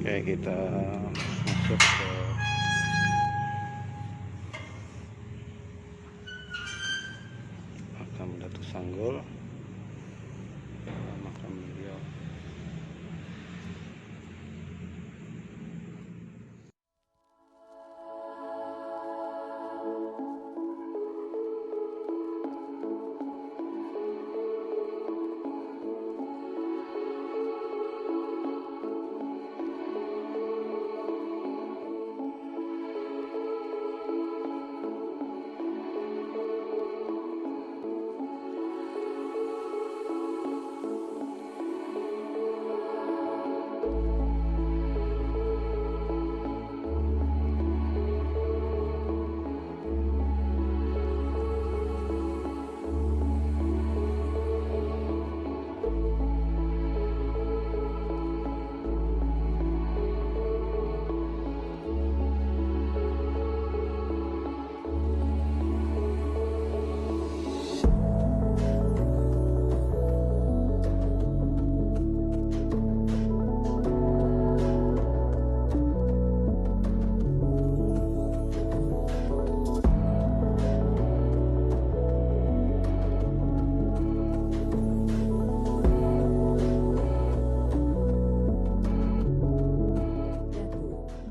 Oke, kita masuk ke makam Datu Sanggul. Makam beliau.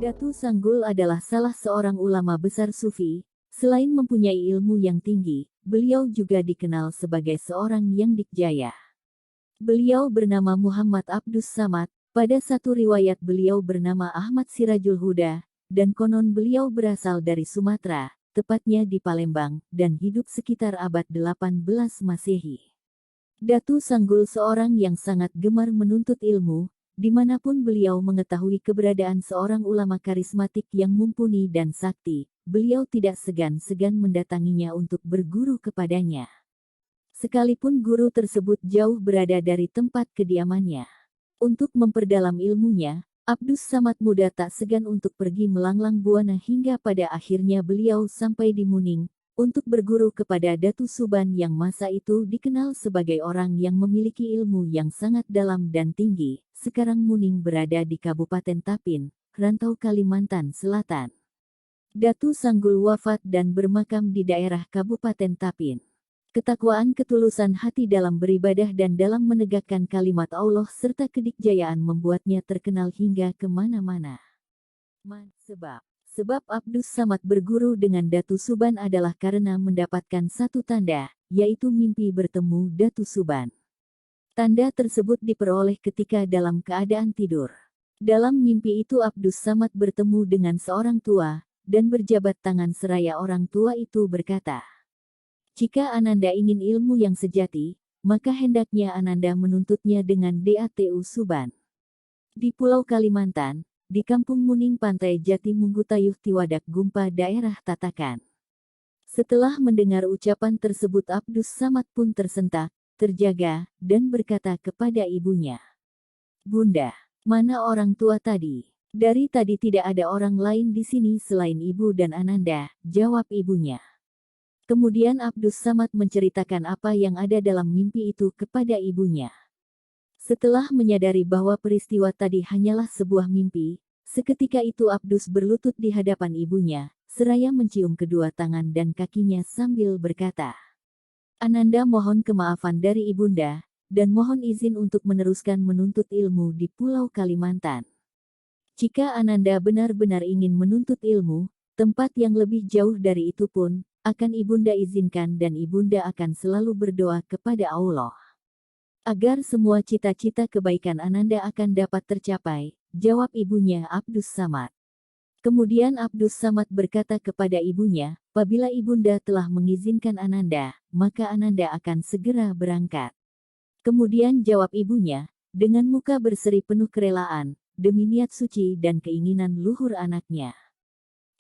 Datu Sanggul adalah salah seorang ulama besar Sufi. Selain mempunyai ilmu yang tinggi, beliau juga dikenal sebagai seorang yang dikjaya. Beliau bernama Muhammad Abdus Samad. Pada satu riwayat beliau bernama Ahmad Sirajul Huda, dan konon beliau berasal dari Sumatera, tepatnya di Palembang, dan hidup sekitar abad 18 Masehi. Datu Sanggul seorang yang sangat gemar menuntut ilmu, dimanapun beliau mengetahui keberadaan seorang ulama karismatik yang mumpuni dan sakti, beliau tidak segan-segan mendatanginya untuk berguru kepadanya. Sekalipun guru tersebut jauh berada dari tempat kediamannya. Untuk memperdalam ilmunya, Abdus Samad muda tak segan untuk pergi melanglang buana hingga pada akhirnya beliau sampai di Muning, untuk berguru kepada Datu Suban yang masa itu dikenal sebagai orang yang memiliki ilmu yang sangat dalam dan tinggi. Sekarang Muning berada di Kabupaten Tapin, Rantau Kalimantan Selatan. Datu Sanggul wafat dan bermakam di daerah Kabupaten Tapin. Ketakwaan ketulusan hati dalam beribadah dan dalam menegakkan kalimat Allah serta kedikjayaan membuatnya terkenal hingga kemana-mana. Sebab Abdus Samad berguru dengan Datu Suban adalah karena mendapatkan satu tanda, yaitu mimpi bertemu Datu Suban. Tanda tersebut diperoleh ketika dalam keadaan tidur. Dalam mimpi itu Abdus Samad bertemu dengan seorang tua, dan berjabat tangan seraya orang tua itu berkata, "Jika Ananda ingin ilmu yang sejati, maka hendaknya Ananda menuntutnya dengan Datu Suban." Di Pulau Kalimantan, di Kampung Muning Pantai Jati Munggutayuh Tiwadak Gumpa daerah Tatakan. Setelah mendengar ucapan tersebut Abdus Samad pun tersentak, terjaga, dan berkata kepada ibunya, "Bunda, mana orang tua tadi?" "Dari tadi tidak ada orang lain di sini selain ibu dan Ananda," jawab ibunya. Kemudian Abdus Samad menceritakan apa yang ada dalam mimpi itu kepada ibunya. Setelah menyadari bahwa peristiwa tadi hanyalah sebuah mimpi, seketika itu Abdus berlutut di hadapan ibunya, seraya mencium kedua tangan dan kakinya sambil berkata, "Ananda mohon kemaafan dari ibunda, dan mohon izin untuk meneruskan menuntut ilmu di Pulau Kalimantan. Jika Ananda benar-benar ingin menuntut ilmu, tempat yang lebih jauh dari itu pun, akan ibunda izinkan dan ibunda akan selalu berdoa kepada Allah agar semua cita-cita kebaikan Ananda akan dapat tercapai," jawab ibunya Abdus Samad. Kemudian Abdus Samad berkata kepada ibunya, "Apabila ibunda telah mengizinkan Ananda, maka Ananda akan segera berangkat." Kemudian jawab ibunya, dengan muka berseri penuh kerelaan, demi niat suci dan keinginan luhur anaknya.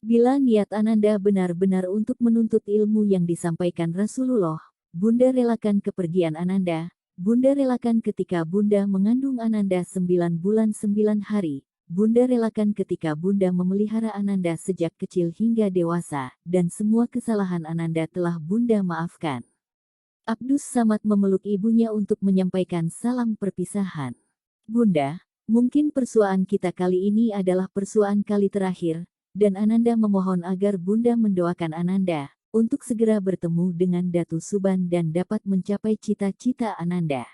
"Bila niat Ananda benar-benar untuk menuntut ilmu yang disampaikan Rasulullah, Bunda relakan kepergian Ananda. Bunda relakan ketika Bunda mengandung Ananda 9 bulan 9 hari. Bunda relakan ketika Bunda memelihara Ananda sejak kecil hingga dewasa, dan semua kesalahan Ananda telah Bunda maafkan." Abdus Samad memeluk ibunya untuk menyampaikan salam perpisahan. "Bunda, Mungkin persuaan kita kali ini adalah persuaan kali terakhir, dan Ananda memohon agar Bunda mendoakan Ananda untuk segera bertemu dengan Datu Suban dan dapat mencapai cita-cita Ananda.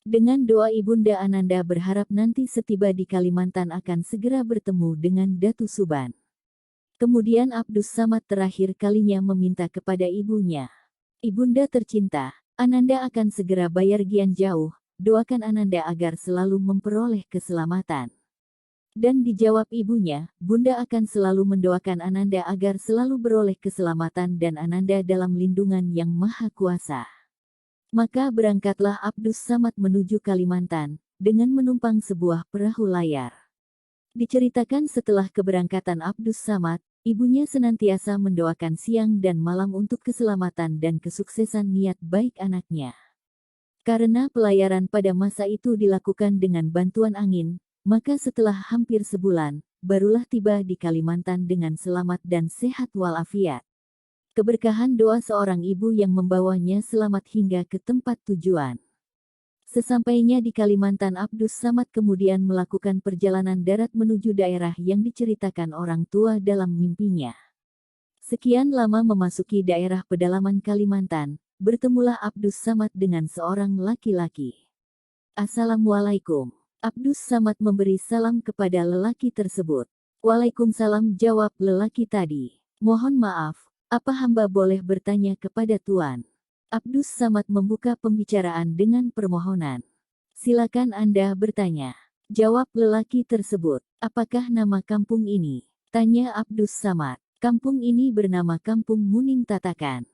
Dengan doa Ibunda Ananda berharap nanti setiba di Kalimantan akan segera bertemu dengan Datu Suban. Kemudian Abdus Samad terakhir kalinya meminta kepada ibunya. Ibunda tercinta, Ananda akan segera bayar gian jauh, doakan Ananda agar selalu memperoleh keselamatan. Dan dijawab ibunya, Bunda akan selalu mendoakan Ananda agar selalu beroleh keselamatan dan Ananda dalam lindungan yang maha kuasa. Maka berangkatlah Abdus Samad menuju Kalimantan, dengan menumpang sebuah perahu layar. Diceritakan setelah keberangkatan Abdus Samad, ibunya senantiasa mendoakan siang dan malam untuk keselamatan dan kesuksesan niat baik anaknya. Karena pelayaran pada masa itu dilakukan dengan bantuan angin, maka setelah hampir sebulan, barulah tiba di Kalimantan dengan selamat dan sehat walafiat. Keberkahan doa seorang ibu yang membawanya selamat hingga ke tempat tujuan. Sesampainya di Kalimantan, Abdus Samad kemudian melakukan perjalanan darat menuju daerah yang diceritakan orang tua dalam mimpinya. Sekian lama memasuki daerah pedalaman Kalimantan, bertemulah Abdus Samad dengan seorang laki-laki. Assalamualaikum. Abdus Samad memberi salam kepada lelaki tersebut. Waalaikumsalam, jawab lelaki tadi. Mohon maaf, apa hamba boleh bertanya kepada Tuan? Abdus Samad membuka pembicaraan dengan permohonan. Silakan Anda bertanya. Jawab lelaki tersebut. Apakah nama kampung ini? Tanya Abdus Samad. Kampung ini bernama Kampung Muning Tatakan.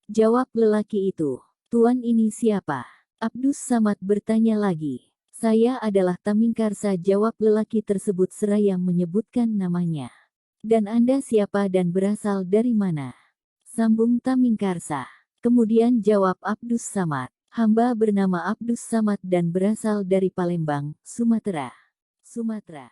Jawab lelaki itu. Tuan ini siapa? Abdus Samad bertanya lagi. Saya adalah Tamingkarsa, jawab lelaki tersebut seraya menyebutkan namanya. Dan Anda siapa dan berasal dari mana? Sambung Tamingkarsa. Kemudian jawab Abdus Samad. Hamba bernama Abdus Samad dan berasal dari Palembang, Sumatera. Sumatera.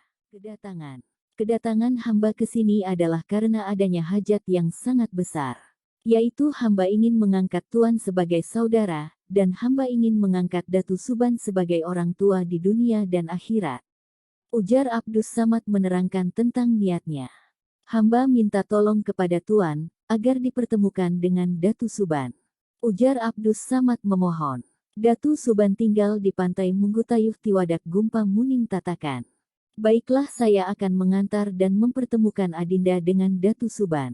Kedatangan hamba ke sini adalah karena adanya hajat yang sangat besar. Yaitu hamba ingin mengangkat Tuan sebagai saudara, dan hamba ingin mengangkat Datu Suban sebagai orang tua di dunia dan akhirat. Ujar Abdus Samad menerangkan tentang niatnya. Hamba minta tolong kepada Tuan, agar dipertemukan dengan Datu Suban. Ujar Abdus Samad memohon. Datu Suban tinggal di pantai Munggutayuh Tiwadak Gumpa Muning Tatakan. Baiklah, saya akan mengantar dan mempertemukan Adinda dengan Datu Suban.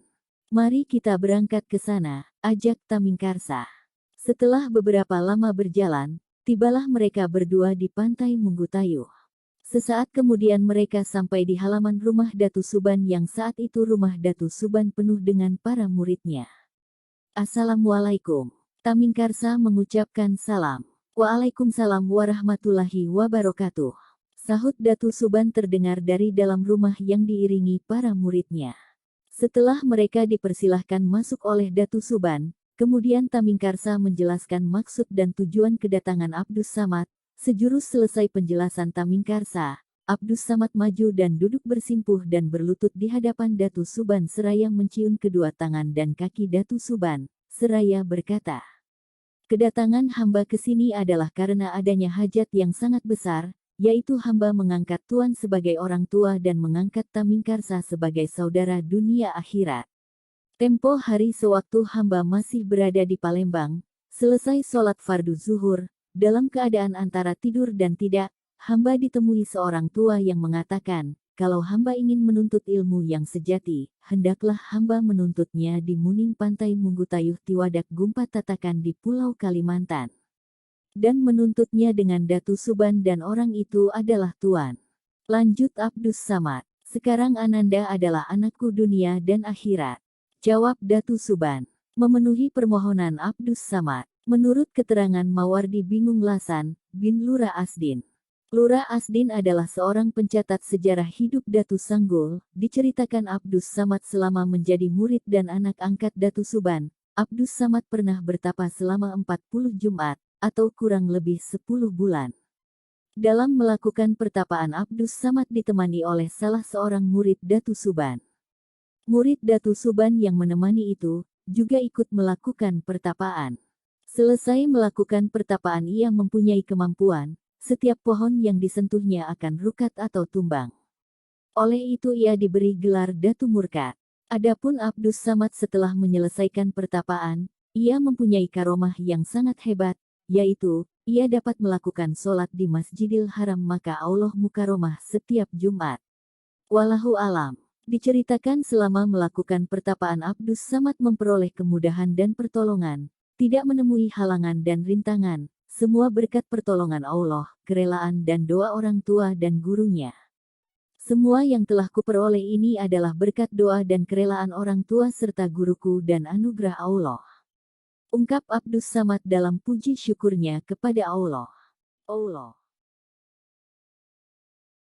Mari kita berangkat ke sana, ajak Tamingkarsa. Setelah beberapa lama berjalan, tibalah mereka berdua di pantai Munggutayuh. Sesaat kemudian mereka sampai di halaman rumah Datu Suban yang saat itu rumah Datu Suban penuh dengan para muridnya. Assalamualaikum. Tamingkarsa mengucapkan salam. Waalaikumsalam warahmatullahi wabarakatuh. Sahut Datu Suban terdengar dari dalam rumah yang diiringi para muridnya. Setelah mereka dipersilahkan masuk oleh Datu Suban, kemudian Tamingkarsa menjelaskan maksud dan tujuan kedatangan Abdus Samad. Sejurus selesai penjelasan Tamingkarsa, Abdus Samad maju dan duduk bersimpuh dan berlutut di hadapan Datu Suban seraya mencium kedua tangan dan kaki Datu Suban, seraya berkata, kedatangan hamba ke sini adalah karena adanya hajat yang sangat besar, yaitu hamba mengangkat Tuan sebagai orang tua dan mengangkat Tamingkarsa sebagai saudara dunia akhirat. Tempo hari sewaktu hamba masih berada di Palembang, selesai sholat fardu zuhur, dalam keadaan antara tidur dan tidak, hamba ditemui seorang tua yang mengatakan, kalau hamba ingin menuntut ilmu yang sejati, hendaklah hamba menuntutnya di Muning Pantai Munggutayuh Tiwadak Gumpa Tatakan di Pulau Kalimantan. Dan menuntutnya dengan Datu Suban dan orang itu adalah Tuan. Lanjut Abdus Samad, sekarang Ananda adalah anakku dunia dan akhirat. Jawab Datu Suban. Memenuhi permohonan Abdus Samad. Menurut keterangan Mawardi Bingung Lasan, bin Lura Asdin. Lura Asdin adalah seorang pencatat sejarah hidup Datu Sanggul. Diceritakan Abdus Samad selama menjadi murid dan anak angkat Datu Suban. Abdus Samad pernah bertapa selama 40 Jumat, atau kurang lebih 10 bulan. Dalam melakukan pertapaan Abdus Samad ditemani oleh salah seorang murid Datu Suban. Murid Datu Suban yang menemani itu, juga ikut melakukan pertapaan. Selesai melakukan pertapaan ia mempunyai kemampuan, setiap pohon yang disentuhnya akan rukat atau tumbang. Oleh itu ia diberi gelar Datu Murkat. Adapun Abdus Samad setelah menyelesaikan pertapaan, ia mempunyai karomah yang sangat hebat, yaitu, ia dapat melakukan sholat di Masjidil Haram maka Allah mukaromah setiap Jumat. Wallahu alam. Diceritakan selama melakukan pertapaan Abdus Samad memperoleh kemudahan dan pertolongan, tidak menemui halangan dan rintangan, semua berkat pertolongan Allah, kerelaan dan doa orang tua dan gurunya. Semua yang telah kuperoleh ini adalah berkat doa dan kerelaan orang tua serta guruku dan anugerah Allah. Ungkap Abdus Samad dalam puji syukurnya kepada Allah.